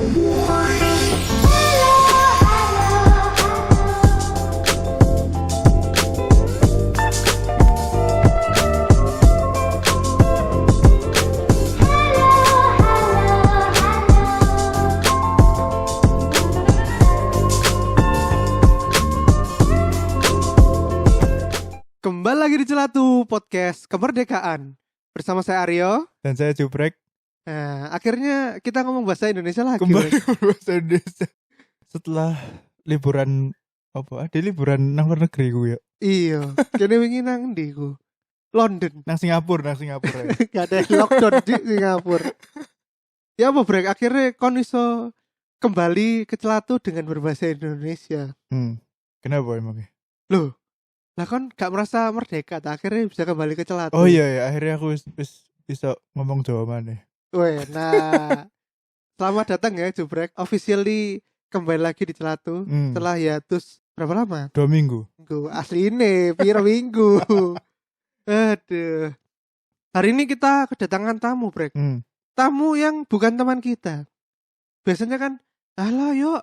Kembali lagi di Celatu Podcast Kemerdekaan bersama saya Aryo. Dan saya Jubrek. Nah, akhirnya kita ngomong bahasa Indonesia lagi. Kembali bahasa Indonesia setelah liburan apa? Ada liburan nang luar negeri ku ya. Iya, kene wingi nang ndi ku? London. Nang Singapura ya. Gak ada lockdown di Singapura. Ya apa Brek, akhirnya kon iso kembali ke Celatu dengan berbahasa Indonesia. Kenapa emangnya? Loh, lah kon gak merasa merdeka, akhirnya bisa kembali ke Celatu. Oh iya, akhirnya aku bisa ngomong Jawa maneh. Weh, nah selamat datang ya Jubrek, officially kembali lagi di Celatu setelah hiatus berapa lama? 2 minggu. Asli ini, piro minggu. Aduh. Hari ini kita kedatangan tamu, Brek. Tamu yang bukan teman kita. Biasanya kan, alah yuk,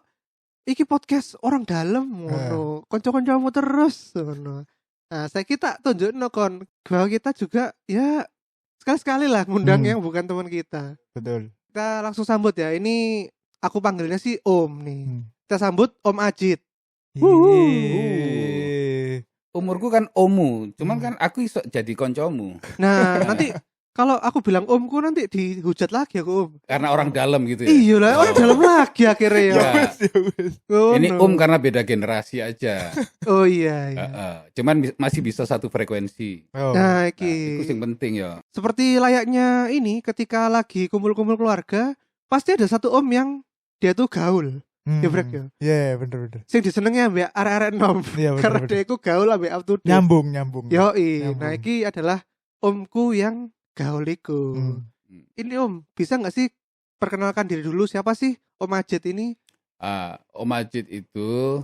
iki podcast orang dalam, ngono. Konco-koncomu terus, ngono. Nah, kita tunjukno kon bahwa kita juga ya sekali-sekali lah ngundang yang bukan teman kita. Betul. Kita langsung sambut ya. Ini aku panggilnya sih Om nih. Kita sambut Om Ajit. Umurku kan omu, cuman kan aku iso jadi koncomu. Nah, nanti kalau aku bilang omku nanti dihujat lagi aku Om. Karena orang dalam gitu ya. Iya lah, orang dalam lagi akhirnya ya. Ini karena beda generasi aja. Oh iya. Cuman masih bisa satu frekuensi. Nah, itu yang penting ya. Seperti layaknya ini ketika lagi kumpul-kumpul keluarga, pasti ada satu om yang dia tuh gaul. Ya Brek ya. Iya, bener. Sing disenengi ambek arek-arek nom. Iya, Karena dia iku gaul ambek up to date. Nyambung. Yoi. Nah, iki adalah omku yang gaul iku. Ini Om, bisa enggak sih perkenalkan diri dulu, siapa sih Om Ajit ini? Om Ajit itu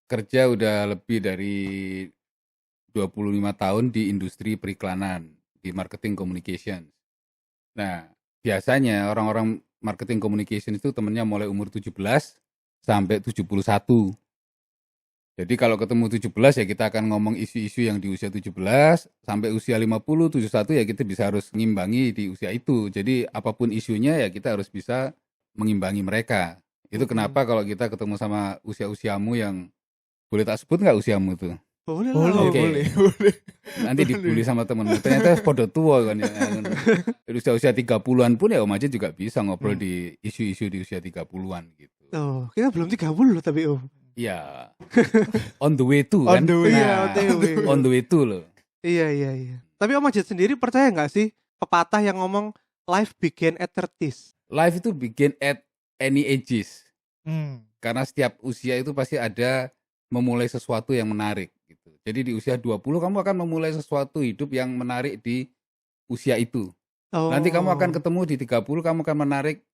kerja udah lebih dari 25 tahun di industri periklanan, di marketing communication. Nah, biasanya orang-orang marketing communication itu temennya mulai umur 17 sampai 71. Jadi kalau ketemu 17 ya kita akan ngomong isu-isu yang di usia 17 sampai usia 50, 71 ya kita bisa harus ngimbangi di usia itu. Jadi apapun isunya ya kita harus bisa mengimbangi mereka. Itu kenapa kalau kita ketemu sama usia-usiamu yang boleh tak sebut nggak usiamu tuh? Boleh. Nanti dibully sama temenmu. Ternyata podo tua kan ya. Usia 30-an pun ya Om Ajit juga bisa ngobrol di isu-isu di usia 30-an gitu. Oh, kita belum 30 loh tapi Om. Iya. On the way to kan? On the way to loh. Iya. Tapi Om Ajit sendiri percaya nggak sih pepatah yang ngomong life begin at 30s? Life itu begin at any ages. Karena setiap usia itu pasti ada memulai sesuatu yang menarik gitu. Jadi di usia 20 kamu akan memulai sesuatu hidup yang menarik di usia itu. Nanti kamu akan ketemu di 30 kamu akan menarik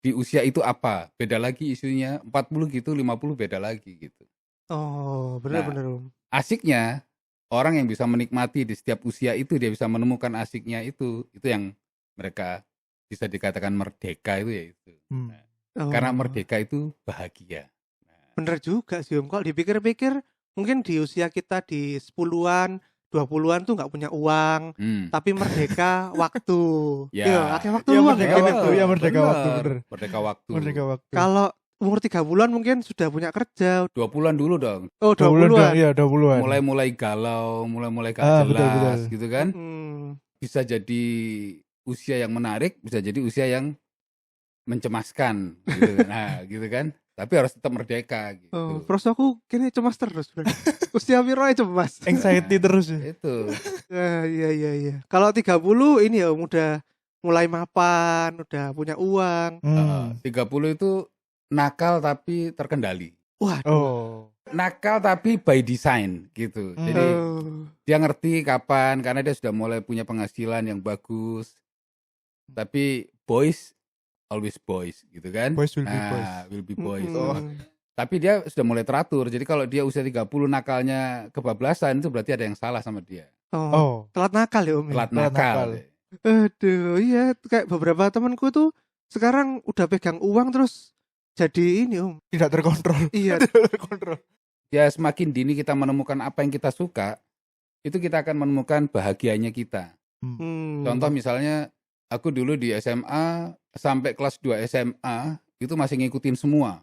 di usia itu apa? Beda lagi isunya, 40 gitu, 50 beda lagi gitu. Oh, benar-benar. Nah, asiknya orang yang bisa menikmati di setiap usia itu dia bisa menemukan asiknya itu yang mereka bisa dikatakan merdeka itu ya itu. Karena merdeka itu bahagia. Bener juga sih Om, kalau dipikir-pikir mungkin di usia kita di 10-an, 20-an tuh gak punya uang, tapi merdeka waktu. Waktu luang ya, merdeka waktu, bener. Merdeka waktu. Kalau umur 30-an mungkin sudah punya kerja. 20-an dulu dong. Oh, 20-an. Iya, 20-an. Mulai galau, mulai gak jelas betul. gitu kan. Bisa jadi usia yang menarik, bisa jadi usia yang mencemaskan gitu. Nah, gitu kan. Tapi harus tetap merdeka gitu. Terus aku kayaknya cemas terus. Usia piro aja cemas. Anxiety terus ya. Itu. Iya. Kalau 30 ini ya udah mulai mapan, udah punya uang. 30 itu nakal tapi terkendali. Waduh. Nakal tapi by design gitu. Jadi dia ngerti kapan karena dia sudah mulai punya penghasilan yang bagus. Tapi boys always boys gitu kan. Boys will be boys. Tapi dia sudah mulai teratur. Jadi kalau dia usia 30 nakalnya kebablasan itu berarti ada yang salah sama dia. Telat nakal ya Om. Telat nakal. Aduh, iya kayak beberapa temanku tuh sekarang udah pegang uang terus jadi ini Tidak terkontrol. Iya. Tidak terkontrol. Ya semakin dini kita menemukan apa yang kita suka, itu kita akan menemukan bahagianya kita. Contoh misalnya aku dulu di SMA sampai kelas 2 SMA itu masih ngikutin semua.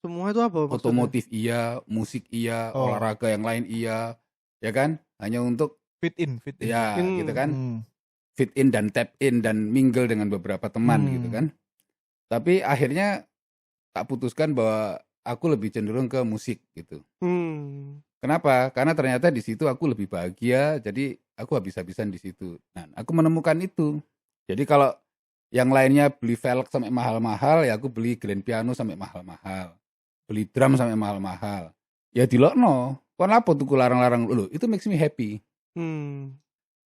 Semua itu apa maksudnya? Otomotif iya, musik iya, olahraga yang lain iya, ya kan? Hanya untuk fit in. Ya, gitu kan. Fit in dan tap in dan mingle dengan beberapa teman gitu kan. Tapi akhirnya tak putuskan bahwa aku lebih cenderung ke musik gitu. Kenapa? Karena ternyata di situ aku lebih bahagia, jadi aku habis-habisan di situ. Nah, aku menemukan itu. Jadi kalau yang lainnya beli velg sampai mahal-mahal, ya aku beli grand piano sampai mahal-mahal. Beli drum sampai mahal-mahal. Ya dilokno. Kon apa tuku larang-larang lho, itu makes me happy.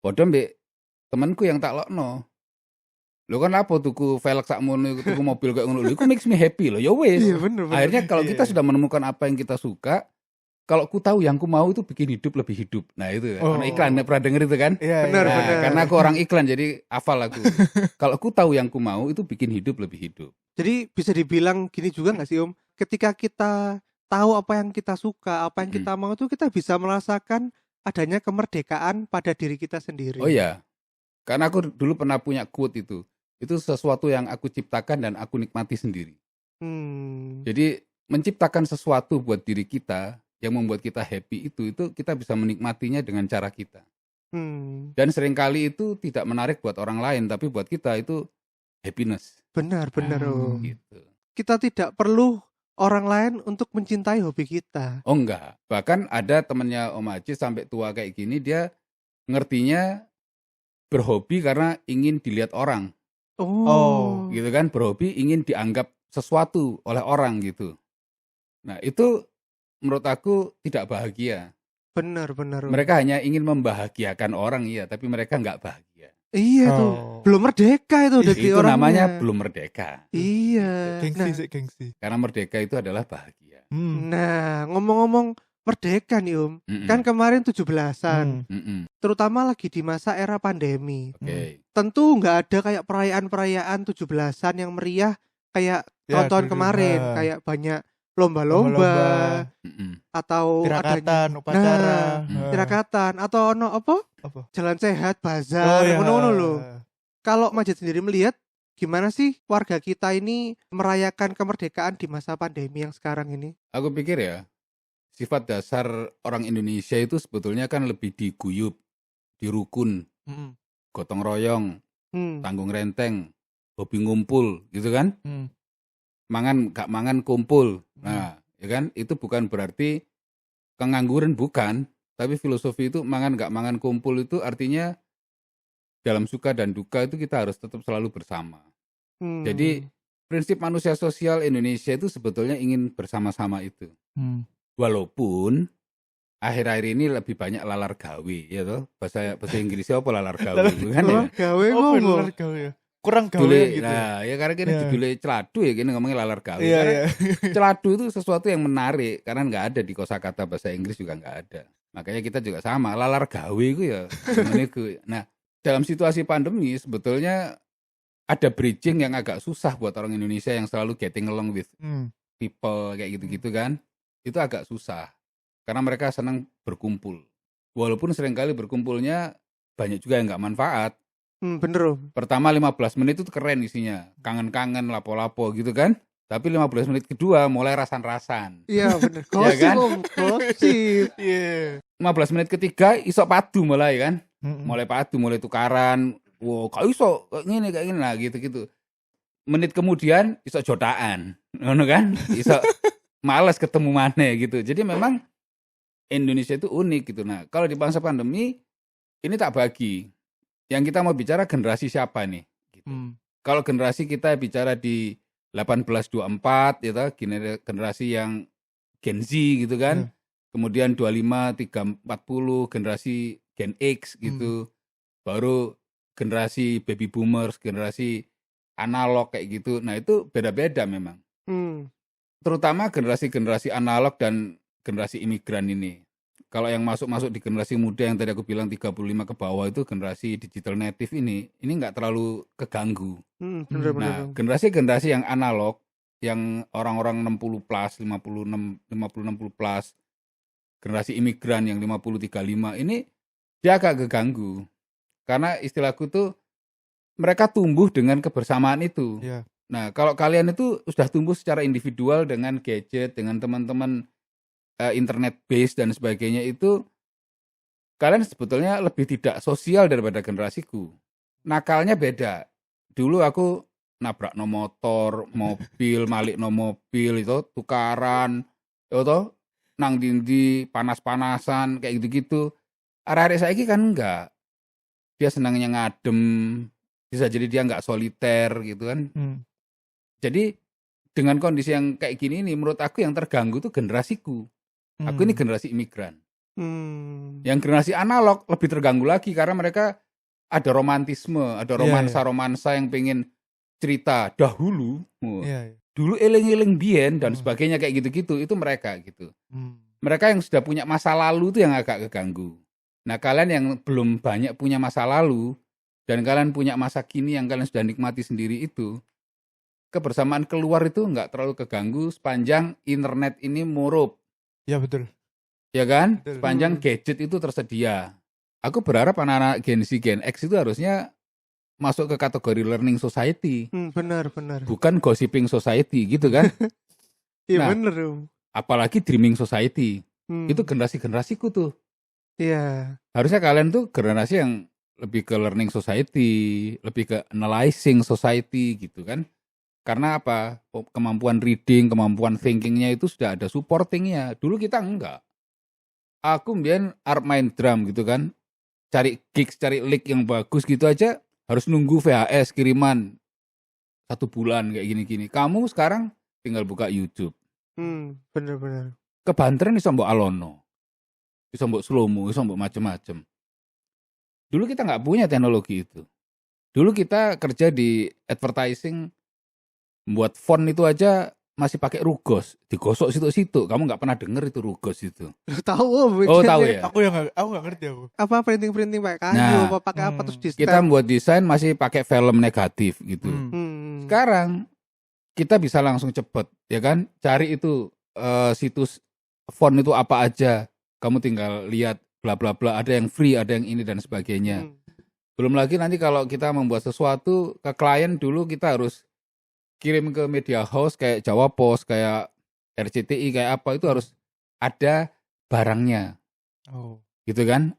Padha mbek temanku yang tak lokno. Lho kan apa tuku velg sakmono, tuku mobil kayak ngono lho, itu makes me happy lho. Ya wis. Iya, bener. Akhirnya kalau kita sudah menemukan apa yang kita suka, kalau ku tahu yang ku mau itu bikin hidup lebih hidup. Nah itu kan iklan, pernah denger itu kan? Benar. Karena aku orang iklan jadi hafal aku. Kalau ku tahu yang ku mau itu bikin hidup lebih hidup. Jadi bisa dibilang gini juga nggak sih Om? Ketika kita tahu apa yang kita suka, apa yang kita mau, tuh kita bisa merasakan adanya kemerdekaan pada diri kita sendiri. Oh iya, karena aku dulu pernah punya quote itu. Itu sesuatu yang aku ciptakan dan aku nikmati sendiri. Jadi menciptakan sesuatu buat diri kita yang membuat kita happy itu kita bisa menikmatinya dengan cara kita. Dan seringkali itu tidak menarik buat orang lain, tapi buat kita itu happiness. Benar. Gitu. Kita tidak perlu orang lain untuk mencintai hobi kita. Oh enggak, bahkan ada temennya Om Haji sampai tua kayak gini, dia ngertinya berhobi karena ingin dilihat orang. Gitu kan, berhobi ingin dianggap sesuatu oleh orang gitu. Nah itu menurut aku tidak bahagia. Benar. Mereka hanya ingin membahagiakan orang, iya, tapi mereka nggak bahagia. Iya tuh, belum merdeka itu dari Itu orangnya. namanya belum merdeka. Iya. Gengsi. Karena merdeka itu adalah bahagia. Nah, ngomong-ngomong merdeka nih Om, kan kemarin 17-an, terutama lagi di masa era pandemi. Tentu nggak ada kayak perayaan-perayaan 17-an yang meriah kayak tahun-tahun kemarin, kayak banyak lomba-lomba atau tirakatan, upacara, tirakatan atau apa? Jalan sehat, bazar, ngono lho. Kalau Majid sendiri melihat gimana sih warga kita ini merayakan kemerdekaan di masa pandemi yang sekarang ini? Aku pikir ya, sifat dasar orang Indonesia itu sebetulnya kan lebih diguyup, dirukun, gotong royong, tanggung renteng, hobi ngumpul, gitu kan? Mangan gak mangan kumpul. Nah, ya kan? Itu bukan berarti kengangguran, bukan. Tapi filosofi itu mangan gak mangan kumpul itu artinya dalam suka dan duka itu kita harus tetap selalu bersama. Jadi prinsip manusia sosial Indonesia itu sebetulnya ingin bersama-sama itu. Walaupun akhir-akhir ini lebih banyak lalar gawe, ya toh. Bahasa Inggrisnya apa lalar gawe? Kan ya? Gawe ngomong. Kurang gawe gitu. Nah, ya karena kini judulnya celadu ya, kini ngomongnya lalar gawe. Celadu itu sesuatu yang menarik karena nggak ada di kosakata bahasa Inggris, juga nggak ada. Makanya kita juga sama, lalar gawe itu ya. Nah, dalam situasi pandemi sebetulnya ada bridging yang agak susah buat orang Indonesia yang selalu getting along with people kayak gitu-gitu kan. Itu agak susah karena mereka senang berkumpul. Walaupun seringkali berkumpulnya banyak juga yang nggak manfaat. Bener. Pertama 15 menit itu keren isinya, kangen-kangen, lapo-lapo gitu kan. Tapi 15 menit kedua mulai rasan-rasan. Iya bener. Ya kan? Gosip. 15 menit ketiga iso padu mulai kan. Mulai padu, mulai tukaran. Wow, kok iso kayak gini lah gitu-gitu. Menit kemudian iso jotaan. Ngono kan? Iso males ketemu maneh gitu. Jadi memang Indonesia itu unik gitu. Nah, kalau di masa pandemi ini tak bagi. Yang kita mau bicara generasi siapa nih? Gitu. Kalau generasi kita bicara di 1824 gitu, generasi yang Gen Z gitu kan. Kemudian 25, 3, 40 generasi Gen X gitu. Baru generasi baby boomers, generasi analog kayak gitu. Nah, itu beda-beda memang. Terutama generasi-generasi analog dan generasi imigran ini. Kalau yang masuk di generasi muda yang tadi aku bilang 35 ke bawah itu generasi digital native ini nggak terlalu keganggu. Bener-bener. Nah, generasi yang analog, yang orang-orang 60 plus, 50 60 plus, generasi imigran yang 50 35 ini dia agak keganggu. Karena istilahku tuh mereka tumbuh dengan kebersamaan itu. Iya. Nah, kalau kalian itu sudah tumbuh secara individual dengan gadget, dengan teman-teman internet base dan sebagainya itu, kalian sebetulnya lebih tidak sosial daripada generasiku. Nakalnya beda. Dulu aku nabrak no motor, mobil, malik no mobil itu tukaran, itu nang dindi panas-panasan kayak gitu-gitu. Arek-arek saiki kan enggak. Dia senangnya ngadem, bisa jadi dia enggak soliter gitu kan. Jadi dengan kondisi yang kayak gini nih, menurut aku yang terganggu tuh generasiku. Aku ini generasi imigran. Yang generasi analog lebih terganggu lagi karena mereka ada romantisme, ada romansa-romansa yang pengen cerita dahulu. Dulu eling-eling bien dan sebagainya kayak gitu-gitu, itu mereka gitu. Mereka yang sudah punya masa lalu itu yang agak keganggu. Nah, kalian yang belum banyak punya masa lalu dan kalian punya masa kini yang kalian sudah nikmati sendiri itu, kebersamaan keluar itu nggak terlalu keganggu sepanjang internet ini murup. Ya betul. Ya kan? Betul. Sepanjang gadget itu tersedia. Aku berharap anak-anak Gen Z, Gen X itu harusnya masuk ke kategori learning society. Benar. Bukan gossiping society gitu kan? Iya bener. Apalagi dreaming society. Itu generasi-generasiku tuh. Iya. Harusnya kalian tuh generasi yang lebih ke learning society, lebih ke analyzing society gitu kan? Karena apa? Kemampuan reading, kemampuan thinkingnya itu sudah ada supportingnya. Dulu kita enggak. Aku mbien arep main drum gitu kan. Cari gigs, cari lick yang bagus gitu aja harus nunggu VHS kiriman 1 bulan kayak gini-gini. Kamu sekarang tinggal buka YouTube. Bener. Kebanteran iso mbok alono. Iso mbok slow-mo, iso mbok macem-macem. Dulu kita nggak punya teknologi itu. Dulu kita kerja di advertising, buat font itu aja masih pakai rugos, digosok situ-situ. Kamu nggak pernah denger itu rugos itu? Tahu. Oh tahu ya. Aku nggak ngerti aku. Apa printing pakai kayu, apa pakai apa terus di kita buat desain masih pakai film negatif gitu. Sekarang kita bisa langsung cepet, ya kan? Cari itu situs font itu apa aja. Kamu tinggal lihat bla bla bla. Ada yang free, ada yang ini dan sebagainya. Belum lagi nanti kalau kita membuat sesuatu ke klien, dulu kita harus kirim ke media house kayak Jawa Pos, kayak RCTI, kayak apa, itu harus ada barangnya. Gitu kan?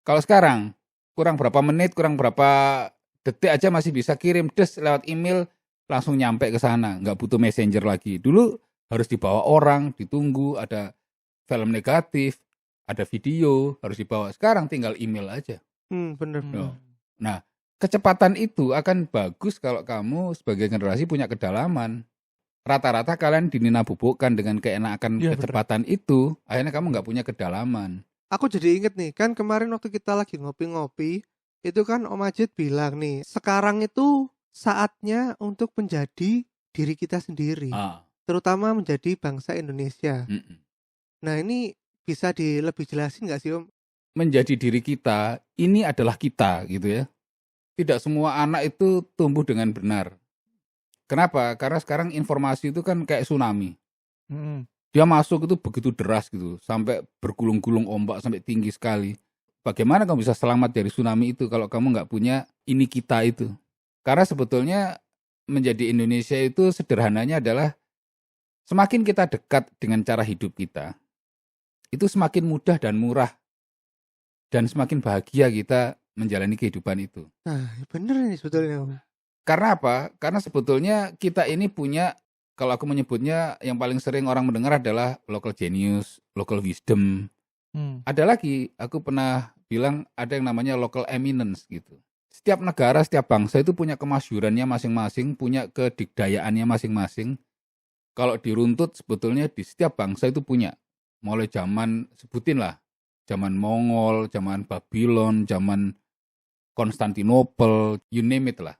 Kalau sekarang kurang berapa menit, kurang berapa detik aja masih bisa kirim lewat email, langsung nyampe ke sana, nggak butuh messenger lagi. Dulu harus dibawa orang, ditunggu, ada film negatif, ada video, harus dibawa. Sekarang tinggal email aja. Bener. Nah, kecepatan itu akan bagus kalau kamu sebagai generasi punya kedalaman. Rata-rata kalian dinina-bubukkan dengan keenakan kecepatan itu, akhirnya kamu nggak punya kedalaman. Aku jadi inget nih, kan kemarin waktu kita lagi ngopi-ngopi, itu kan Om Ajit bilang nih, sekarang itu saatnya untuk menjadi diri kita sendiri. Terutama menjadi bangsa Indonesia. Nah ini bisa lebih jelasin nggak sih Om? Menjadi diri kita, ini adalah kita gitu ya. Tidak semua anak itu tumbuh dengan benar. Kenapa? Karena sekarang informasi itu kan kayak tsunami. Dia masuk itu begitu deras gitu, sampai bergulung-gulung ombak sampai tinggi sekali. Bagaimana kamu bisa selamat dari tsunami itu kalau kamu nggak punya ini kita itu? Karena sebetulnya menjadi Indonesia itu sederhananya adalah semakin kita dekat dengan cara hidup kita, itu semakin mudah dan murah dan semakin bahagia kita menjalani kehidupan itu. Nah, bener ini sebetulnya Om. Karena apa? Karena sebetulnya kita ini punya, kalau aku menyebutnya yang paling sering orang mendengar adalah local genius, local wisdom. Ada lagi, aku pernah bilang ada yang namanya local eminence gitu. Setiap negara, setiap bangsa itu punya kemasyhurannya masing-masing, punya kedikdayaannya masing-masing. Kalau diruntut sebetulnya di setiap bangsa itu punya. Mulai zaman, sebutin lah, zaman Mongol, zaman Babylon, zaman Konstantinopel, you name it lah.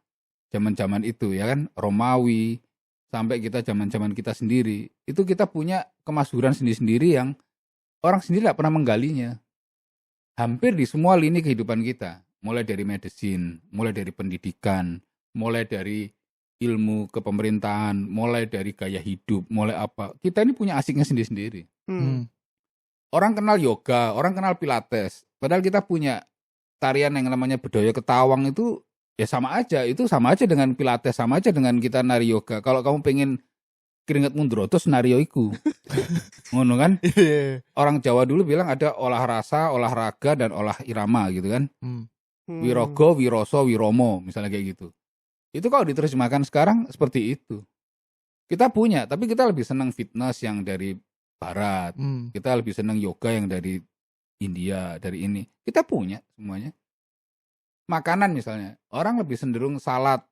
Zaman-zaman itu ya kan, Romawi, sampai kita zaman-zaman kita sendiri. Itu kita punya kemasyhuran sendiri-sendiri yang orang sendiri tidak pernah menggalinya. Hampir di semua lini kehidupan kita, mulai dari medicine, mulai dari pendidikan, mulai dari ilmu kepemerintahan, mulai dari gaya hidup, mulai apa. Kita ini punya asiknya sendiri-sendiri. Orang kenal yoga, orang kenal pilates. Padahal kita punya tarian yang namanya Bedoyo Ketawang itu ya sama aja. Itu sama aja dengan pilates, sama aja dengan kita nari yoga. Kalau kamu pengen keringat mundroto senario iku. Ngono kan? Orang Jawa dulu bilang ada olah rasa, olahraga, dan olah irama gitu kan. Wirogo, wiroso, wiromo, misalnya kayak gitu. Itu kalau diterjemahkan sekarang seperti itu. Kita punya, tapi kita lebih senang fitness yang dari barat. Kita lebih senang yoga yang dari India, dari ini. Kita punya semuanya. Makanan misalnya, orang lebih cenderung salad.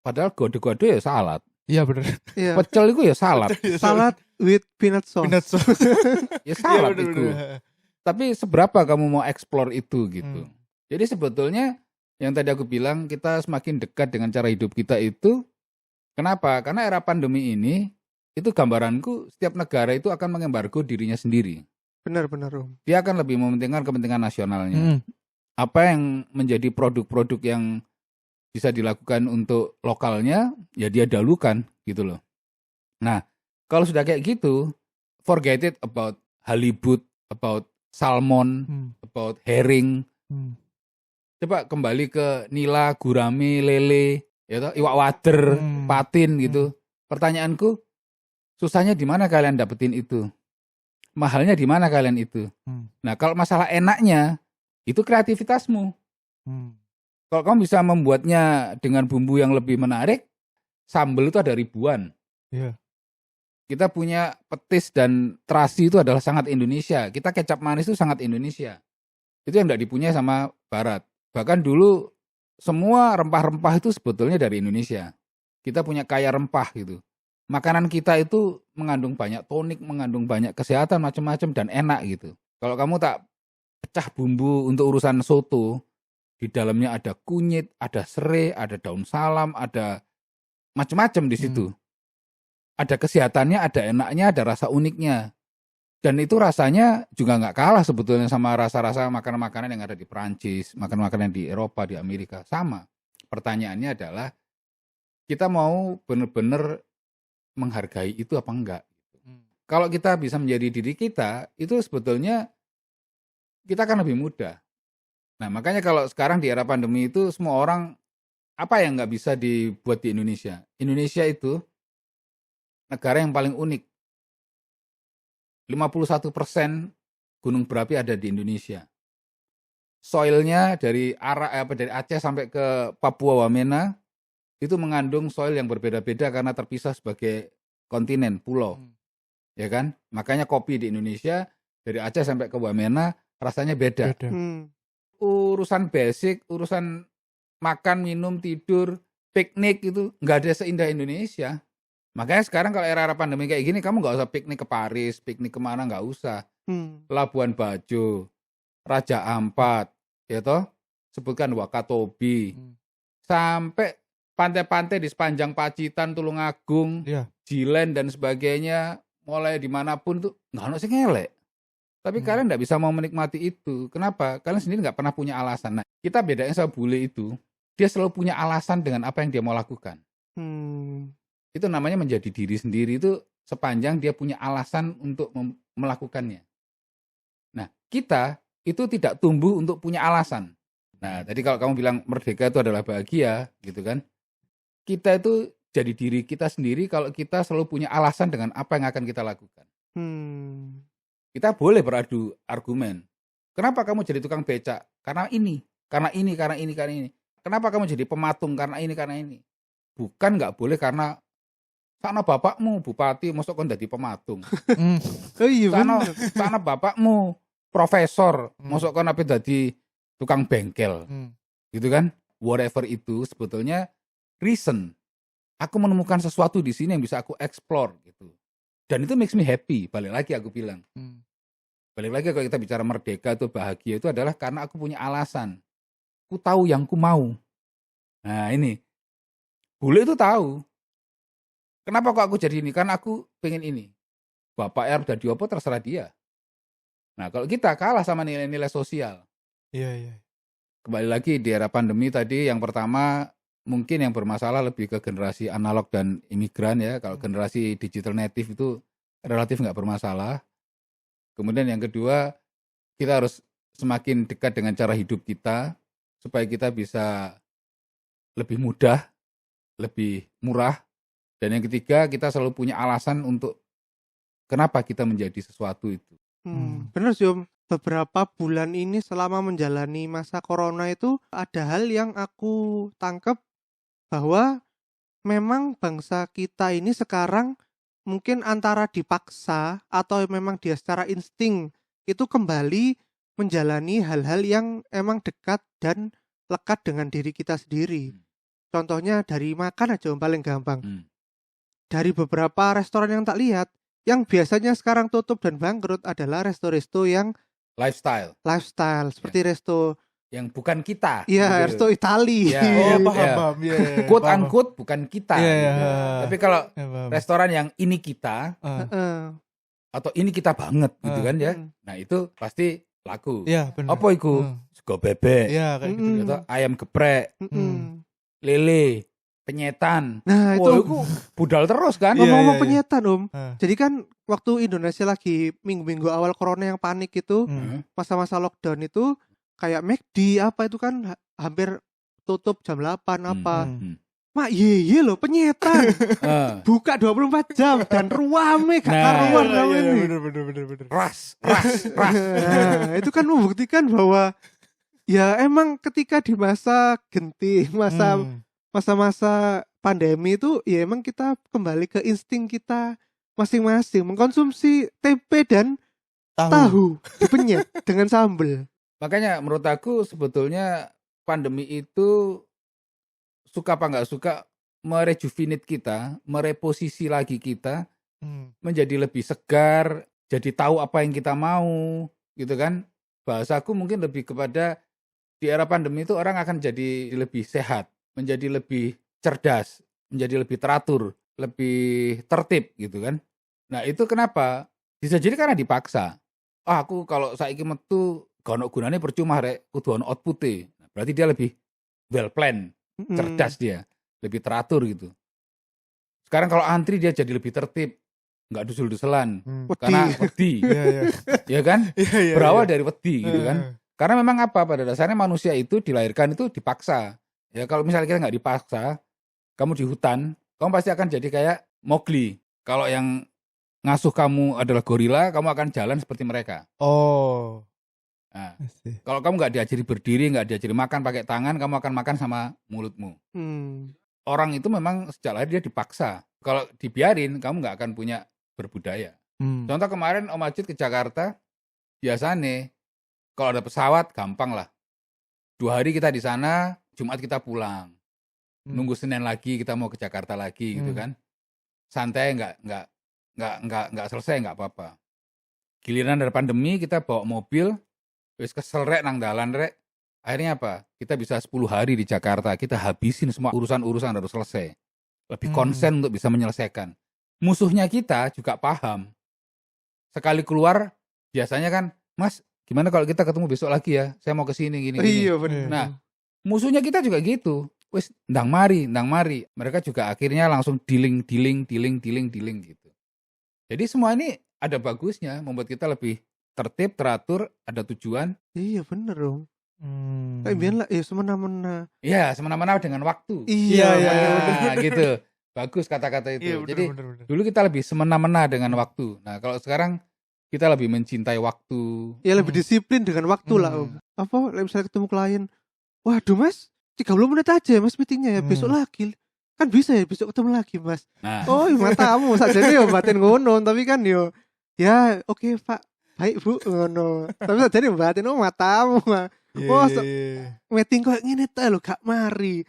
Padahal gado-gado ya salad. Iya benar. Iya. Pecel itu ya salad. Salad with peanut sauce. Peanut sauce. Ya salad Iya, itu. bener. Tapi seberapa kamu mau explore itu gitu. Jadi sebetulnya yang tadi aku bilang kita semakin dekat dengan cara hidup kita itu. Kenapa? Karena era pandemi ini itu gambaranku setiap negara itu akan mengembargo dirinya sendiri. Benar-benar Om. Dia akan lebih mementingkan kepentingan nasionalnya. Apa yang menjadi produk-produk yang bisa dilakukan untuk lokalnya, ya dia dahulukan gitu loh. Nah, kalau sudah kayak gitu, forget it about halibut, about salmon, about herring. Coba kembali ke nila, gurame, lele, ya toh, iwak wader, patin gitu. Pertanyaanku, susahnya di mana kalian dapetin itu? Mahalnya di mana kalian itu? Nah, kalau masalah enaknya, itu kreativitasmu. Kalau kamu bisa membuatnya dengan bumbu yang lebih menarik, sambal itu ada ribuan. Iya. Kita punya petis dan terasi itu adalah sangat Indonesia. Kita kecap manis itu sangat Indonesia. Itu yang tidak dipunyai sama Barat. Bahkan dulu semua rempah-rempah itu sebetulnya dari Indonesia. Kita punya kaya rempah gitu. Makanan kita itu mengandung banyak tonik, mengandung banyak kesehatan macam-macam dan enak gitu. Kalau kamu tak pecah bumbu untuk urusan soto, di dalamnya ada kunyit, ada serai, ada daun salam, ada macam-macam di situ. Ada kesehatannya, ada enaknya, ada rasa uniknya. Dan itu rasanya juga nggak kalah sebetulnya sama rasa-rasa makanan-makanan yang ada di Perancis, makanan-makanan di Eropa, di Amerika. Sama. Pertanyaannya adalah, kita mau benar-benar menghargai itu apa enggak? Kalau kita bisa menjadi diri kita, itu sebetulnya kita akan lebih mudah. Nah, makanya kalau sekarang di era pandemi itu semua orang, apa yang nggak bisa dibuat di Indonesia? Indonesia itu negara yang paling unik. 51% gunung berapi ada di Indonesia. Soilnya dari Aceh sampai ke Papua Wamena itu mengandung soil yang berbeda-beda karena terpisah sebagai kontinen, pulau. Ya kan? Makanya kopi di Indonesia dari Aceh sampai ke Wamena rasanya beda. Urusan basic, urusan makan, minum, tidur, piknik itu nggak ada seindah Indonesia. Makanya sekarang kalau era pandemi kayak gini, kamu nggak usah piknik ke Paris, piknik kemana, nggak usah. Labuan Bajo, Raja Ampat, ya toh, sebutkan Wakatobi, sampai pantai-pantai di sepanjang Pacitan, Tulungagung, Jilen dan sebagainya, mulai dimanapun tuh nggak ada sing ngelek. Tapi kalian nggak bisa mau menikmati itu. Kenapa? Kalian sendiri nggak pernah punya alasan. Nah, kita bedanya sama bule itu, dia selalu punya alasan dengan apa yang dia mau lakukan. Itu namanya menjadi diri sendiri itu sepanjang dia punya alasan untuk melakukannya. Nah, kita itu tidak tumbuh untuk punya alasan. Nah, tadi kalau kamu bilang merdeka itu adalah bahagia, gitu kan? Kita itu jadi diri kita sendiri kalau kita selalu punya alasan dengan apa yang akan kita lakukan. Kita boleh beradu argumen. Kenapa kamu jadi tukang becak? Karena ini, karena ini, karena ini, karena ini. Kenapa kamu jadi pematung? Karena ini, karena ini. Bukan nggak boleh karena sana bapakmu bupati, masuk kon dadi pematung. Sana bapakmu profesor, masuk kon apa dadi tukang bengkel. Gitu kan? Whatever itu sebetulnya reason. Aku menemukan sesuatu di sini yang bisa aku explore gitu. Dan itu makes me happy. Balik lagi aku bilang. Balik lagi kalau kita bicara merdeka atau bahagia itu adalah karena aku punya alasan. Aku tahu yang ku mau. Nah ini. Bule itu tahu. Kenapa kok aku jadi ini? Karena aku pengen ini. Bapak R jadi apa terserah dia. Nah, kalau kita kalah sama nilai-nilai sosial. Iya. Kembali lagi di era pandemi tadi, yang pertama mungkin yang bermasalah lebih ke generasi analog dan imigran ya. Kalau generasi digital native itu relatif nggak bermasalah. Kemudian yang kedua, kita harus semakin dekat dengan cara hidup kita supaya kita bisa lebih mudah, lebih murah. Dan yang ketiga, kita selalu punya alasan untuk kenapa kita menjadi sesuatu itu. Bener sih Om. Beberapa bulan ini selama menjalani masa corona itu ada hal yang aku tangkap bahwa memang bangsa kita ini sekarang mungkin antara dipaksa atau memang dia secara insting itu kembali menjalani hal-hal yang emang dekat dan lekat dengan diri kita sendiri. Contohnya dari makan aja Om, paling gampang. Dari beberapa restoran yang tak lihat, yang biasanya sekarang tutup dan bangkrut adalah resto-resto yang Lifestyle seperti resto yang bukan kita. iya, resto Itali. Ya, paham. Quote unquote bukan kita. Iya. Tapi kalau Paham. restoran yang ini kita atau ini kita banget gitu kan ya. Nah, itu pasti laku. Iya, benar. Apa iku? Sego bebek. Iya, kayak gitu. Atau ayam geprek, lele, penyetan. Nah, Wah, itu itu budal terus kan. Iya. ngomong-ngomong penyetan Om. Ah. Jadi kan waktu Indonesia lagi minggu-minggu awal corona yang panik itu, masa-masa lockdown itu kayak McD apa itu kan hampir tutup jam 8 apa. Mak ye loh penyetan. Buka 24 jam dan ruame gak karuan namanya. Bener. Ras. Nah, itu kan membuktikan bahwa ya emang ketika di masa genting, masa-masa pandemi itu ya emang kita kembali ke insting kita masing-masing mengkonsumsi tempe dan tahu dipenyet dengan sambal. Makanya menurut aku sebetulnya pandemi itu suka apa nggak suka merejuvenate kita, mereposisi lagi kita menjadi lebih segar, jadi tahu apa yang kita mau, gitu kan? Bahasaku mungkin lebih kepada di era pandemi itu orang akan jadi lebih sehat, menjadi lebih cerdas, menjadi lebih teratur, lebih tertib gitu kan. Nah itu kenapa? Bisa jadi karena dipaksa. Aku kalau saiki metu gak ono gunane percuma rek, kudu ono output-e. Berarti dia lebih well plan, cerdas dia, lebih teratur gitu. Sekarang kalau antri dia jadi lebih tertib, nggak dusel-duselan, karena wedi. Ya kan? Berawal dari wedi gitu kan. Karena memang apa, pada dasarnya manusia itu dilahirkan itu dipaksa. Ya kalau misalnya kita nggak dipaksa, kamu di hutan, kamu pasti akan jadi kayak Mowgli. Kalau yang ngasuh kamu adalah gorila, kamu akan jalan seperti mereka. Oh. Nah, kalau kamu nggak diajari berdiri, nggak diajari makan pakai tangan, kamu akan makan sama mulutmu. Orang itu memang sejak lahir dia dipaksa. Kalau dibiarin, kamu nggak akan punya berbudaya. Contoh kemarin Om Ajit ke Jakarta, biasanya kalau ada pesawat gampang lah. 2 hari kita di sana, Jumat kita pulang. Nunggu Senin lagi kita mau ke Jakarta lagi gitu kan. Santai, nggak selesai, nggak apa-apa. Giliran dari pandemi kita bawa mobil, wis kesel rek nang dalan rek. Akhirnya apa? Kita bisa 10 hari di Jakarta, kita habisin semua urusan-urusan harus selesai. Lebih konsen untuk bisa menyelesaikan. Musuhnya kita juga paham. Sekali keluar, biasanya kan, Mas, gimana kalau kita ketemu besok lagi ya? Saya mau ke sini gini. Iya benar. Nah, musuhnya kita juga gitu. Wis ndang mari. Mereka juga akhirnya langsung dealing gitu. Jadi semua ini ada bagusnya, membuat kita lebih tertib, teratur, ada tujuan. Iya bener dong. Kayak biar lah, semena-mena. Iya, semena-mena dengan waktu. Iya. Gitu. Bagus kata-kata itu. Iya, Jadi bener. dulu kita lebih semena-mena dengan waktu. Nah, kalau sekarang kita lebih mencintai waktu. Ya lebih disiplin dengan waktu lah Om. Apa misalnya ketemu klien, waduh Mas, 30 menit aja Mas meetingnya ya, besok lagi. Kan bisa ya besok ketemu lagi Mas. Nah. Oh matamu sajane yo batin ngono, tapi kan yo ya oke Pak, baik Bu ngono. Tapi sajane batin matamu. Meeting kok ngene ta lho gak mari.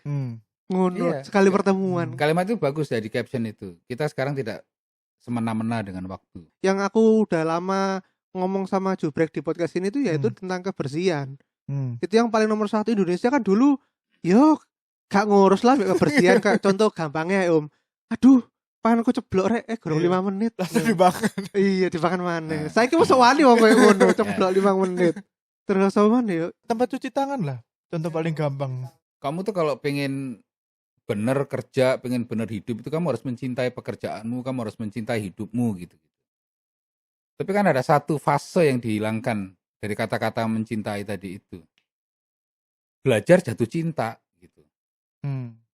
Ngono, sekali pertemuan. Kalimat itu bagus ya di caption itu. Kita sekarang tidak semena-mena dengan waktu. Yang aku udah lama ngomong sama Jubrek di podcast ini tuh yaitu tentang kebersihan. Itu yang paling nomor 1 Indonesia kan dulu, yo gak ngurus lah kebersihan. Kayak contoh gampangnya Om, aduh panganku ceblok rek gorong Iya. 5 menit. Langsung dimakan. Iya dimakan maneh. Nah. Saiki mosok wani wong koyo ngono ceblok 5 menit. Terus apa maneh yo? Tempat cuci tangan lah. Contoh paling gampang. Kamu tuh kalau pengen bener kerja, pengen bener hidup itu kamu harus mencintai pekerjaanmu, kamu harus mencintai hidupmu gitu. Tapi kan ada satu fase yang dihilangkan dari kata-kata mencintai tadi itu. Belajar jatuh cinta gitu.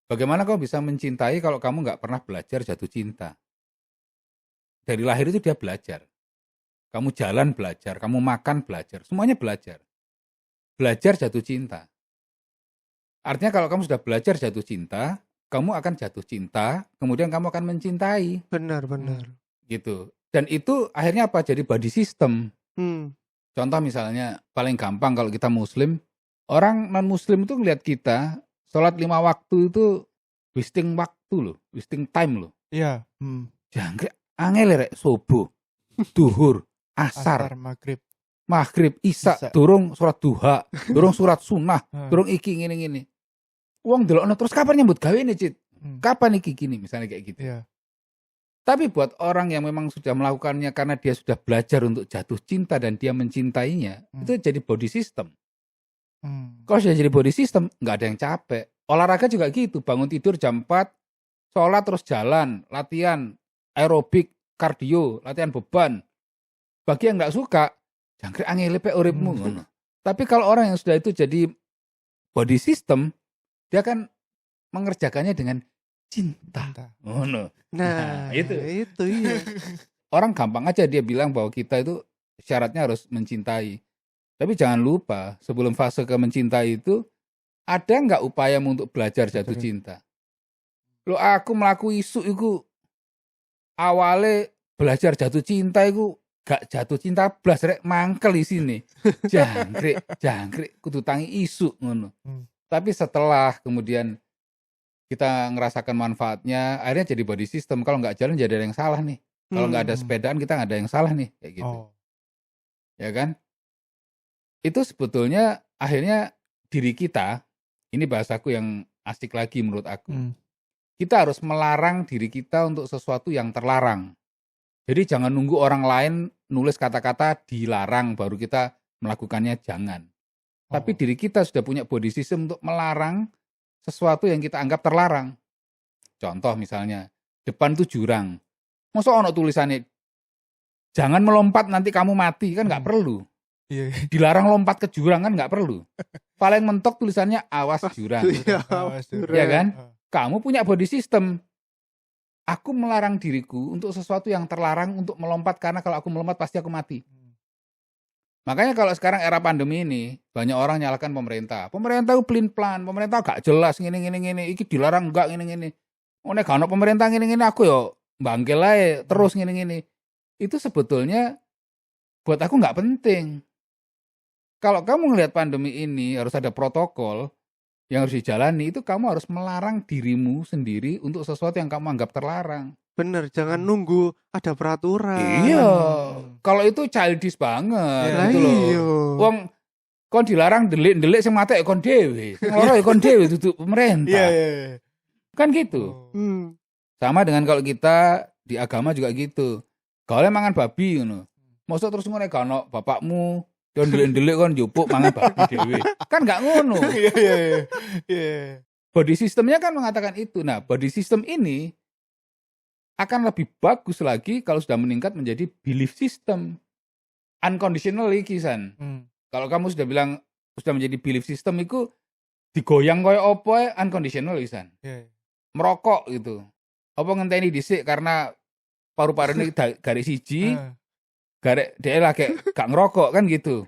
Bagaimana kau bisa mencintai kalau kamu nggak pernah belajar jatuh cinta? Dari lahir itu dia belajar. Kamu jalan belajar, kamu makan belajar, semuanya belajar. Belajar jatuh cinta. Artinya kalau kamu sudah belajar jatuh cinta, kamu akan jatuh cinta, kemudian kamu akan mencintai. Benar. Gitu. Dan itu akhirnya apa? Jadi body system. Hmm. Contoh misalnya, paling gampang kalau kita muslim, orang non-muslim itu ngeliat kita, sholat 5 waktu itu wasting waktu loh, wasting time loh. Iya. Jangkrik, angel rek, subuh, duhur, asar, maghrib, isya, durung surat duha, durung surat sunnah, durung iki ngene-ngene. Wong delokno terus kapan nyambut gawe nih, Cit? Kapan iki gini, misalnya kayak gitu. Iya. Tapi buat orang yang memang sudah melakukannya karena dia sudah belajar untuk jatuh cinta dan dia mencintainya, itu jadi body system. Kalau sudah jadi body system, nggak ada yang capek. Olahraga juga gitu, bangun tidur jam 4, sholat terus jalan, latihan, aerobik, kardio, latihan beban. Bagi yang nggak suka, jangkrik angel pe uripmu ngono. Tapi kalau orang yang sudah itu jadi body system, dia akan mengerjakannya dengan cinta. Ngono. Nah, itu iya. Orang gampang aja dia bilang bahwa kita itu syaratnya harus mencintai. Tapi jangan lupa, sebelum fase ke mencintai itu, ada nggak upayamu untuk belajar jatuh cinta? Lo aku melakukan isu itu, awalnya belajar jatuh cinta itu, gak jatuh cinta blas rek mangkel di sini. Jangkrik kudu tangi isu ngono. Tapi setelah kemudian kita ngerasakan manfaatnya, akhirnya jadi body system. Kalau nggak jalan jadi ada yang salah nih. Kalau nggak ada sepedaan kita nggak ada yang salah nih, kayak gitu. Ya kan? Itu sebetulnya akhirnya diri kita, ini bahasaku yang asik lagi menurut aku. Kita harus melarang diri kita untuk sesuatu yang terlarang. Jadi jangan nunggu orang lain nulis kata-kata dilarang baru kita melakukannya, jangan. Tapi diri kita sudah punya body system untuk melarang sesuatu yang kita anggap terlarang. Contoh misalnya, depan tuh jurang. Masa ono tulisannya, jangan melompat nanti kamu mati, kan nggak perlu. Dilarang lompat ke jurang kan nggak perlu. Paling mentok tulisannya awas jurang. Ya kan? Kamu punya body system. Aku melarang diriku untuk sesuatu yang terlarang untuk melompat karena kalau aku melompat pasti aku mati. Makanya kalau sekarang era pandemi ini banyak orang nyalakan pemerintah. Pemerintah itu pelin-pelan, pemerintah gak jelas ngene. Iki dilarang enggak ngene. Nek gak ono pemerintah ngene aku yo bangkel ae terus ngene. Itu sebetulnya buat aku nggak penting. Kalau kamu ngelihat pandemi ini harus ada protokol yang harus dijalani, itu kamu harus melarang dirimu sendiri untuk sesuatu yang kamu anggap terlarang. Bener, jangan nunggu ada peraturan. Iya, kalau itu childish banget gitu loh. Wong kon dilarang delik-delik sing matek kon dhewe. Sing lara ya kon dhewe dudu pemerintah. Kan gitu. Sama dengan kalau kita di agama juga gitu. Kalau mangan babi ngono. Mosok terus ngono gak ono bapakmu kon delik-delik kon njupuk mangan babi dhewe. Kan gak ngono. Iya. Body systemnya kan mengatakan itu. Nah, body system ini akan lebih bagus lagi kalau sudah meningkat menjadi belief system. Unconditional kisan. Kalau kamu sudah bilang sudah menjadi belief system itu digoyang koyo opo unconditional kisan. Merokok gitu. Apa ngenteni dhisik karena paru-paru ini garis siji. Garek dia lagi gak ngerokok kan gitu.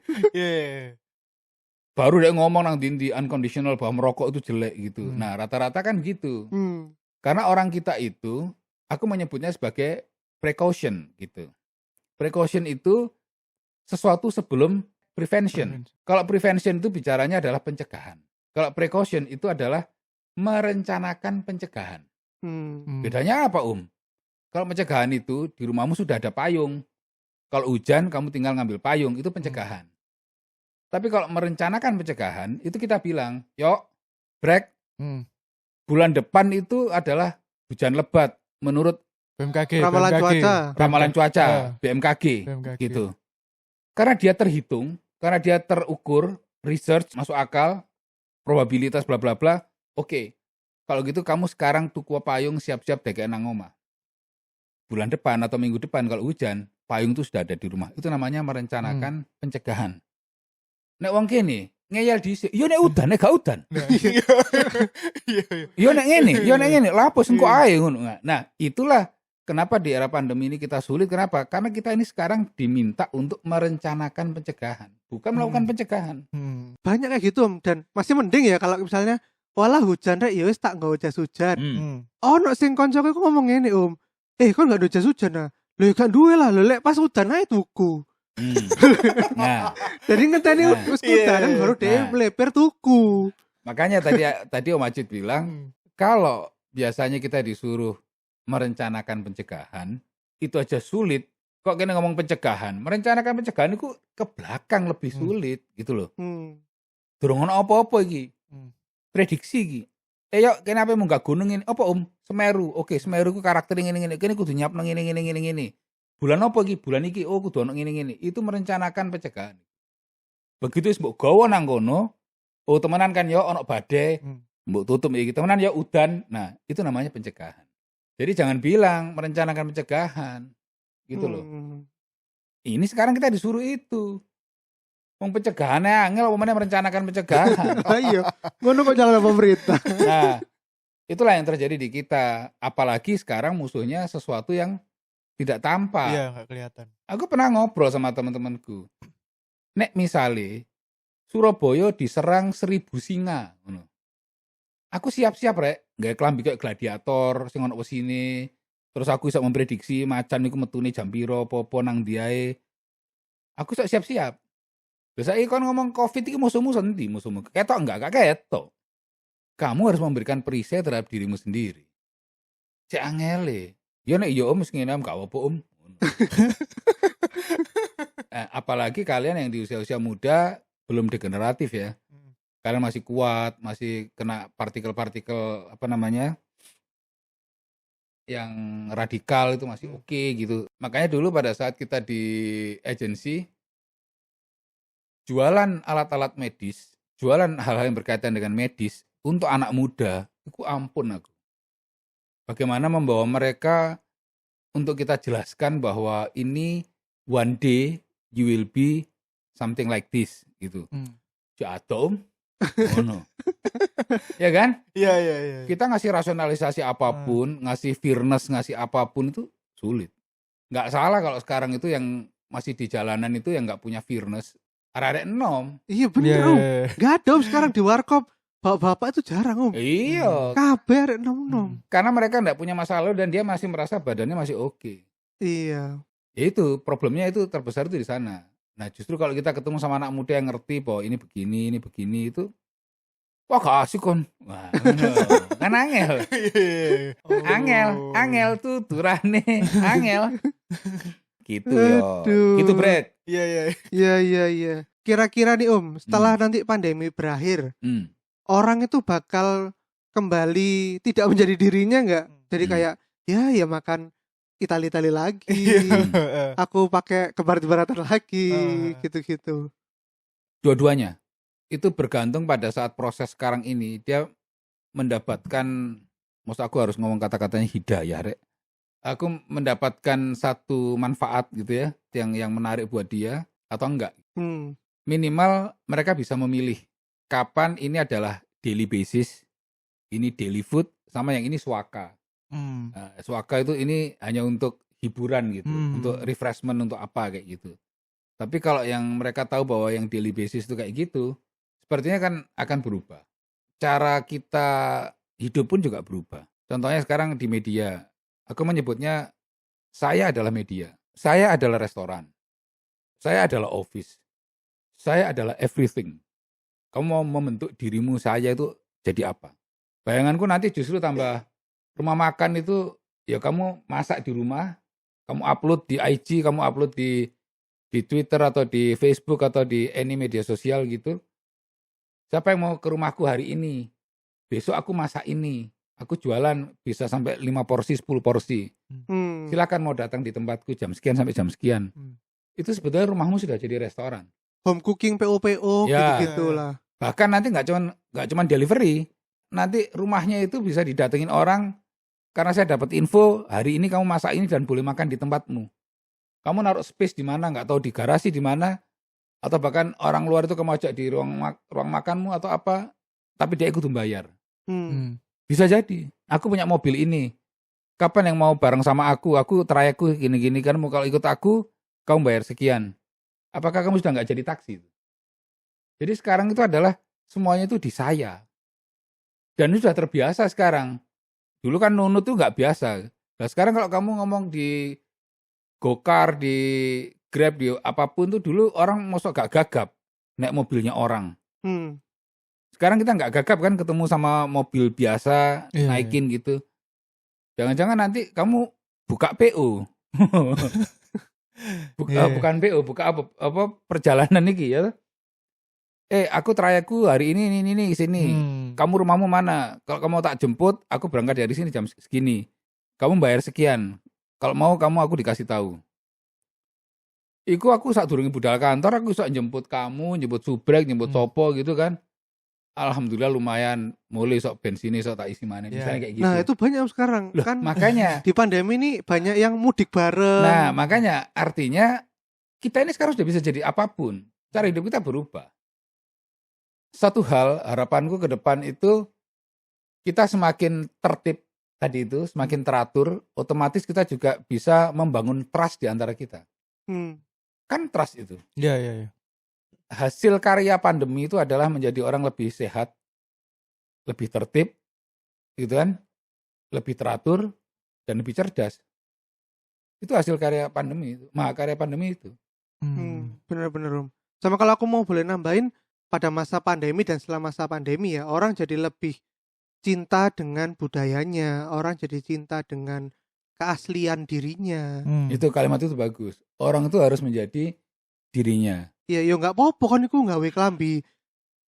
Baru dia ngomong nang di unconditional bahwa merokok itu jelek gitu. Nah, rata-rata kan gitu. Karena orang kita itu aku menyebutnya sebagai precaution gitu. Precaution itu sesuatu sebelum prevention. Kalau prevention itu bicaranya adalah pencegahan. Kalau precaution itu adalah merencanakan pencegahan. Bedanya apa, Kalau pencegahan itu di rumahmu sudah ada payung. Kalau hujan kamu tinggal ngambil payung, itu pencegahan. Tapi kalau merencanakan pencegahan, itu kita bilang, yuk, break. Bulan depan itu adalah hujan lebat. Menurut BMKG. Ramalan cuaca. Ramalan cuaca, Ah. BMKG, BMKG. gitu. Karena dia terhitung, karena dia terukur, research, masuk akal, probabilitas bla bla bla. Oke. Kalau gitu kamu sekarang tuku payung siap-siap dek nang omah. Bulan depan atau minggu depan kalau hujan, payung itu sudah ada di rumah. Itu namanya merencanakan pencegahan. Nek wong kene ngeyel dhisik, yo nek udan, nek gak udan. Nah, iya. Iya, iya. Yo nek ngene, lapus engko ae ngono. Nah, itulah kenapa di era pandemi ini kita sulit. Kenapa? Karena kita ini sekarang diminta untuk merencanakan pencegahan, bukan melakukan pencegahan. Banyak kayak gitu Om, dan masih mending ya kalau misalnya walah hujan rek ya wis tak nggawa jas hujan. Ono sing koncoku iku ngomong ngene Om. Kon gak ada jas hujan nah. Lho gak duwe lah, lho lek pas udan ae tuku. Nah, Jadi ngenteni wis udanan baru dhewe mleper tuku. makanya tadi Om Ajit bilang kalau biasanya kita disuruh merencanakan pencegahan, itu aja sulit. Kok kene ngomong pencegahan? Merencanakan pencegahan itu ke belakang lebih sulit gitu loh. Durung ono apa-apa iki. Prediksi iki. Yuk kene ape munggah gunung ini? Apa Om? Semeru. Oke, Semeru ku karakter ngene-ngene. Kene kudu nyiapno ngene. Bulan apa iki? Bulan iki. Oh, kudu ono ngene-ngene. Itu merencanakan pencegahan. Begitu wis mbok gawa nang kono, oh temenan kan ya ono badai, mbok tutup iki temenan ya udan. Nah, itu namanya pencegahan. Jadi jangan bilang merencanakan pencegahan. Gitu loh. Ini sekarang kita disuruh itu. Wong pencegahannya angel apa meneh merencanakan pencegahan. Ayo, ngono kok jalan pemerintah. Nah, itulah yang terjadi di kita. Apalagi sekarang musuhnya sesuatu yang tidak tampak. Iya, nggak kelihatan. Aku pernah ngobrol sama teman-temanku. Nek misale Surabaya diserang 1000 singa, ngono. Aku siap-siap rek, nggawe klambi kayak gladiator sing ono wesine. Terus aku iso memprediksi macan iku metune jam piro apa-apa nang diae. Aku iso siap-siap. Terus saiki kon ngomong Covid iki musuhmu sendi, musuhmu. Ketok enggak? Gak ketok. Kamu harus memberikan perisai terhadap dirimu sendiri. Cek angele. Ya nek yo Om ngene Om gak apa-apa Om. Apalagi kalian yang di usia-usia muda belum degeneratif ya. Kalian masih kuat, masih kena partikel-partikel apa namanya? Yang radikal itu masih oke gitu. Makanya dulu pada saat kita di agensi jualan alat-alat medis, jualan hal-hal yang berkaitan dengan medis untuk anak muda, itu ampun aku. Bagaimana membawa mereka untuk kita jelaskan bahwa ini one day you will be something like this gitu. Jatuh, ya kan? Iya. Kita ngasih rasionalisasi apapun, ngasih fairness, ngasih apapun itu sulit. Nggak salah kalau sekarang itu yang masih di jalanan itu yang nggak punya fairness. Arek enom. Iya bener Om. Gak ada Om sekarang di warkop. Bapak-bapak itu jarang Om. Iya. Kabeh arek enom-enom. Karena mereka nggak punya masalah dan dia masih merasa badannya masih oke. Iya. Ya itu problemnya itu terbesar itu di sana. Nah justru kalau kita ketemu sama anak muda yang ngerti bahwa ini begini itu, wah gak asik kon. Wah, kan angel. Angel tuh turane angel. Gitu yo. Gitu Brad. Iya. Kira-kira nih Om, setelah nanti pandemi berakhir, orang itu bakal kembali tidak menjadi dirinya nggak? Jadi kayak ya makan Itali lagi, aku pakai kebarat-baratan lagi, gitu-gitu. Dua-duanya itu bergantung pada saat proses sekarang ini dia mendapatkan, maksud aku harus ngomong kata-katanya hidayah, Rek. Aku mendapatkan satu manfaat gitu ya, yang menarik buat dia atau enggak. Minimal mereka bisa memilih kapan ini adalah daily basis, ini daily food, sama yang ini swaka. Swaka itu ini hanya untuk hiburan gitu, untuk refreshment, untuk apa kayak gitu. Tapi kalau yang mereka tahu bahwa yang daily basis itu kayak gitu, sepertinya kan akan berubah. Cara kita hidup pun juga berubah. Contohnya sekarang di media, aku menyebutnya saya adalah media, saya adalah restoran, saya adalah office, saya adalah everything. Kamu mau membentuk dirimu saya itu jadi apa? Bayanganku nanti justru tambah rumah makan itu ya kamu masak di rumah, kamu upload di IG, kamu upload di Twitter atau di Facebook atau di any media sosial gitu. Siapa yang mau ke rumahku hari ini? Besok aku masak ini. Aku jualan bisa sampai 5 porsi, 10 porsi. Silakan mau datang di tempatku jam sekian sampai jam sekian. Itu sebetulnya rumahmu sudah jadi restoran. Home cooking PO Ya. gitu-gitu lah. Bahkan nanti nggak cuman delivery, nanti rumahnya itu bisa didatengin orang karena saya dapat info hari ini kamu masak ini dan boleh makan di tempatmu. Kamu naruh space di mana, nggak tahu di garasi di mana, atau bahkan orang luar itu kamu ajak di ruang makanmu atau apa, tapi dia ikut membayar. Bisa jadi. Aku punya mobil ini. Kapan yang mau bareng sama aku? Aku trayekku gini-gini kan. Kalau ikut aku, kamu bayar sekian. Apakah kamu sudah nggak jadi taksi? Jadi sekarang itu adalah semuanya itu di saya. Dan itu sudah terbiasa sekarang. Dulu kan nunut itu nggak biasa. Nah sekarang kalau kamu ngomong di Gokar, di Grab, di apapun tuh dulu orang mosok gak gagap naik mobilnya orang. Sekarang kita nggak gagap kan ketemu sama mobil biasa naikin gitu. Jangan-jangan nanti kamu buka PO. Bukan PO, buka apa perjalanan iki ya. Aku trayekku hari ini sini. Kamu rumahmu mana? Kalau kamu tak jemput, aku berangkat dari sini jam segini. Kamu bayar sekian. Kalau mau aku dikasih tahu. Iku aku sadurunge budal kantor, aku iso jemput kamu, jemput subrek, jemput sopo gitu kan. Alhamdulillah lumayan, mulai sok bensin sok tak isi mana, misalnya kayak gitu. Nah itu banyak sekarang. Loh, kan makanya di pandemi ini banyak yang mudik bareng. Nah makanya artinya kita ini sekarang sudah bisa jadi apapun. Cara hidup kita berubah. Satu hal harapanku ke depan itu kita semakin tertib tadi itu, semakin teratur, otomatis kita juga bisa membangun trust di antara kita. Kan trust itu. Iya. Hasil karya pandemi itu adalah menjadi orang lebih sehat, lebih tertib, gitu kan, lebih teratur dan lebih cerdas. Itu hasil karya pandemi itu, mahakarya pandemi itu. Bener-bener Om. Sama kalau aku mau boleh nambahin, pada masa pandemi dan setelah masa pandemi ya, orang jadi lebih cinta dengan budayanya, orang jadi cinta dengan keaslian dirinya. Itu kalimat itu bagus. Orang itu harus menjadi dirinya. Iya, yo nggak apa-apa kan iku nggawe klambi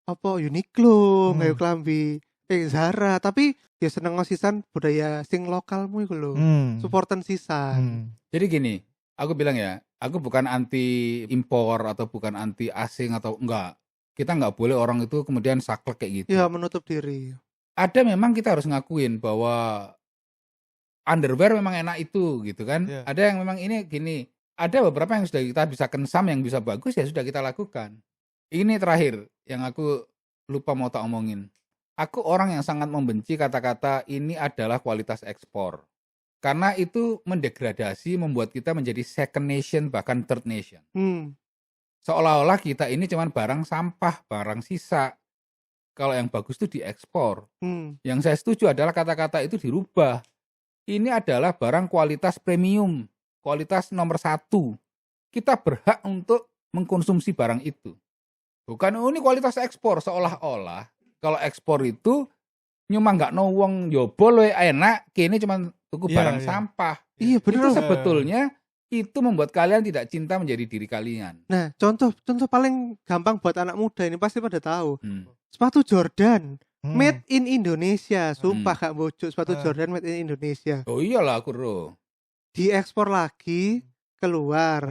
apa Uniqlo, nggawe klambi Zara, tapi ya seneng ngosisan budaya sing lokalmu iku lho. Supporten sisan. Jadi gini, aku bilang ya, aku bukan anti impor atau bukan anti asing atau enggak. Kita nggak boleh orang itu kemudian saklek kayak gitu. Ya menutup diri. Ada memang kita harus ngakuin bahwa underwear memang enak itu gitu kan. Yeah. Ada yang memang ini gini. Ada beberapa yang sudah kita bisa kensam, yang bisa bagus ya sudah kita lakukan. Ini terakhir yang aku lupa mau tak omongin. Aku orang yang sangat membenci kata-kata ini adalah kualitas ekspor. Karena itu mendegradasi, membuat kita menjadi second nation bahkan third nation. Seolah-olah kita ini cuman barang sampah, barang sisa. Kalau yang bagus itu diekspor. Yang saya setuju adalah kata-kata itu dirubah. Ini adalah barang kualitas premium, kualitas nomor 1. Kita berhak untuk mengkonsumsi barang itu. Bukan ini kualitas ekspor, seolah-olah kalau ekspor itu nyuma nggak no wong yobo loe enak, kini cuma tuku barang sampah. Iya benar. Itu sebetulnya itu membuat kalian tidak cinta menjadi diri kalian. Nah, contoh paling gampang buat anak muda ini pasti pada tahu. Sepatu Jordan made in Indonesia, sumpah gak bocok, sepatu Jordan made in Indonesia. Oh iyalah aku Diekspor lagi keluar.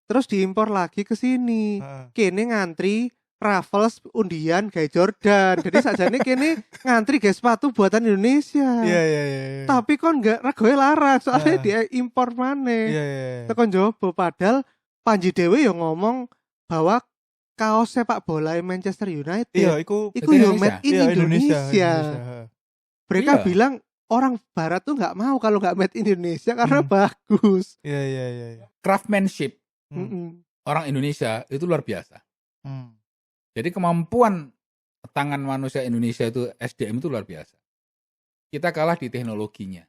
Terus diimpor lagi ke sini. Kene ngantri Raffles undian kayak Jordan. Jadi sajane kene ngantri guys sepatu buatan Indonesia. Iya. Tapi kon enggak regoe larang soalnya dia impor maneh. Iya. Tekan jowo padahal Panji Dewe yang ngomong bahwa kaos sepak bola Manchester United iku yo made in Indonesia. Mereka bilang orang barat tuh enggak mau kalau enggak made in Indonesia karena bagus. Iya. Craftsmanship. Orang Indonesia itu luar biasa. Jadi kemampuan tangan manusia Indonesia itu SDM itu luar biasa. Kita kalah di teknologinya.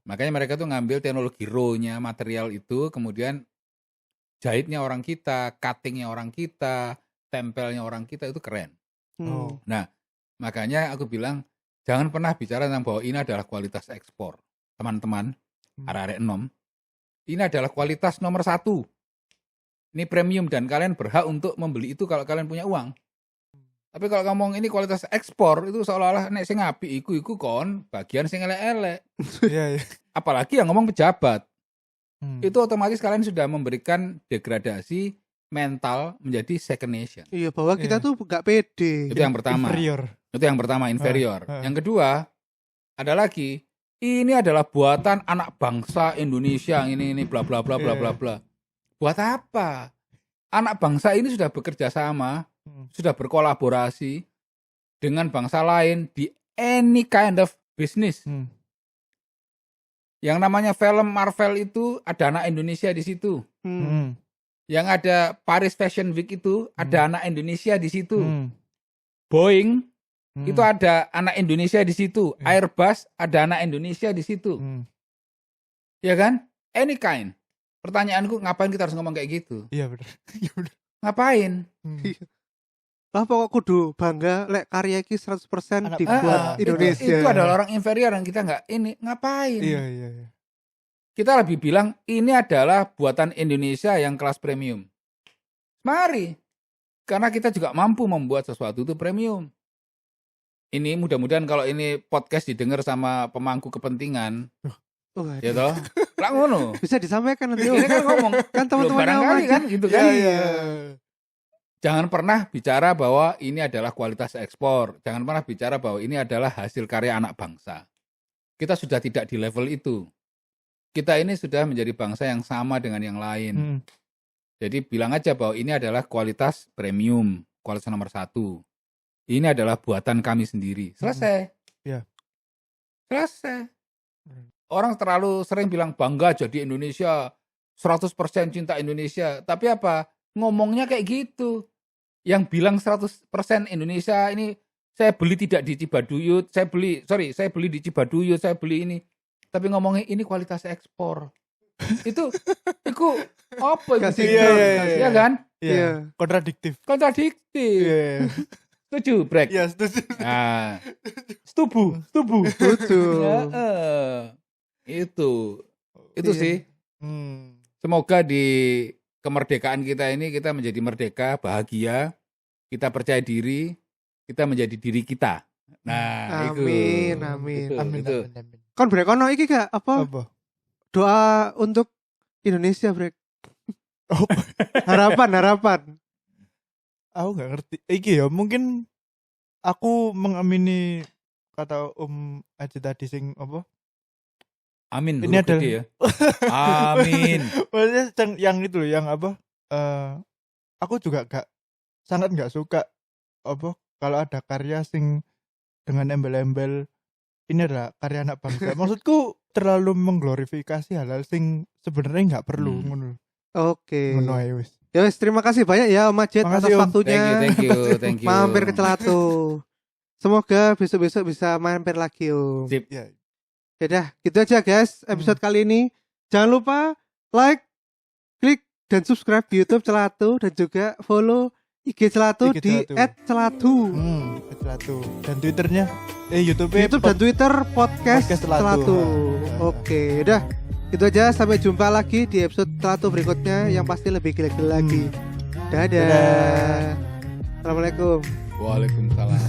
Makanya mereka tuh ngambil teknologi raw-nya, material itu, kemudian jahitnya orang kita, cuttingnya orang kita, tempelnya orang kita itu keren. Nah, makanya aku bilang jangan pernah bicara tentang bahwa ini adalah kualitas ekspor. Teman-teman, arek-arek enom, ini adalah kualitas nomor 1. Ini premium dan kalian berhak untuk membeli itu kalau kalian punya uang. Tapi kalau ngomong ini kualitas ekspor itu seolah-olah nek sing apik iku kon bagian sing elek-elek. Iya, iya. Apalagi yang ngomong pejabat. Hmm. Itu otomatis kalian sudah memberikan degradasi mental menjadi second nation. Iya, bahwa kita Iya. tuh gak pede. Itu yang pertama. Inferior. Itu yang pertama, inferior. Ah. Yang kedua, ada lagi, ini adalah buatan anak bangsa Indonesia, ini bla bla bla bla bla bla. Buat apa? Anak bangsa ini sudah bekerja sama, sudah berkolaborasi dengan bangsa lain di any kind of business. Yang namanya film Marvel itu ada anak Indonesia di situ. Yang ada Paris Fashion Week itu ada anak Indonesia di situ. Boeing itu ada anak Indonesia di situ. Airbus ada anak Indonesia di situ. Ya kan? Any kind. Pertanyaanku, ngapain kita harus ngomong kayak gitu? Iya benar. Iya benar. Ngapain? Lah pokok kudu bangga lek karya iki 100% dibuat Indonesia. Itu adalah orang inferior yang kita nggak ini. Ngapain? Iya. Kita lebih bilang ini adalah buatan Indonesia yang kelas premium. Mari. Karena kita juga mampu membuat sesuatu itu premium. Ini mudah-mudahan kalau ini podcast didengar sama pemangku kepentingan. Ya toh? Lah ngono. Bisa disampaikan nanti. Ini kan ngomong. Kan teman-teman barangkali kan gitu kan. Iya. Jangan pernah bicara bahwa ini adalah kualitas ekspor. Jangan pernah bicara bahwa ini adalah hasil karya anak bangsa. Kita sudah tidak di level itu. Kita ini sudah menjadi bangsa yang sama dengan yang lain. Jadi bilang aja bahwa ini adalah kualitas premium, kualitas nomor 1. Ini adalah buatan kami sendiri. Selesai. Ya. Selesai. Orang terlalu sering bilang bangga jadi Indonesia, 100% cinta Indonesia. Tapi apa? Ngomongnya kayak gitu. Yang bilang 100% Indonesia ini saya beli tidak di Cibaduyut, saya beli di Cibaduyut, saya beli ini. Tapi ngomongnya ini kualitas ekspor. itu apa itu? Iya kan? Iya. Kontradiktif. Iya. Setuju, Brek? Iya, setuju. Nah, setuju. Itu sih. Semoga di kemerdekaan kita ini kita menjadi merdeka, bahagia, kita percaya diri, kita menjadi diri kita. Nah, amin. Itu. Kon Brek ono iki gak apa? Doa untuk Indonesia, Brek. Harapan. Aku nggak ngerti. Iki ya mungkin aku mengamini kata Aji tadi sing apa? Amin. Ini adalah ya. Amin. Maksudnya yang itu yang apa? Aku juga sangat nggak suka apa kalau ada karya sing dengan embel-embel ini adalah karya anak bangsa. Maksudku terlalu mengglorifikasi hal-hal sing sebenarnya nggak perlu. Oke. Ngono ae wis. Ya wis, terima kasih banyak ya Om Majid atas waktunya. Thank you. Mampir ke Celatu. Semoga besok-besok bisa mampir lagi Om. Sip. Ya. Yaudah, gitu aja guys episode kali ini. Jangan lupa like, klik dan subscribe di YouTube Celatu dan juga follow IG Celatu di @celatu. Celatu. Dan Twitternya YouTube dan Twitter podcast Celatu. Oke, udah. Itu aja, sampai jumpa lagi di episode Celatu berikutnya yang pasti lebih gila-gila lagi. Dadah. Assalamualaikum. Waalaikumsalam.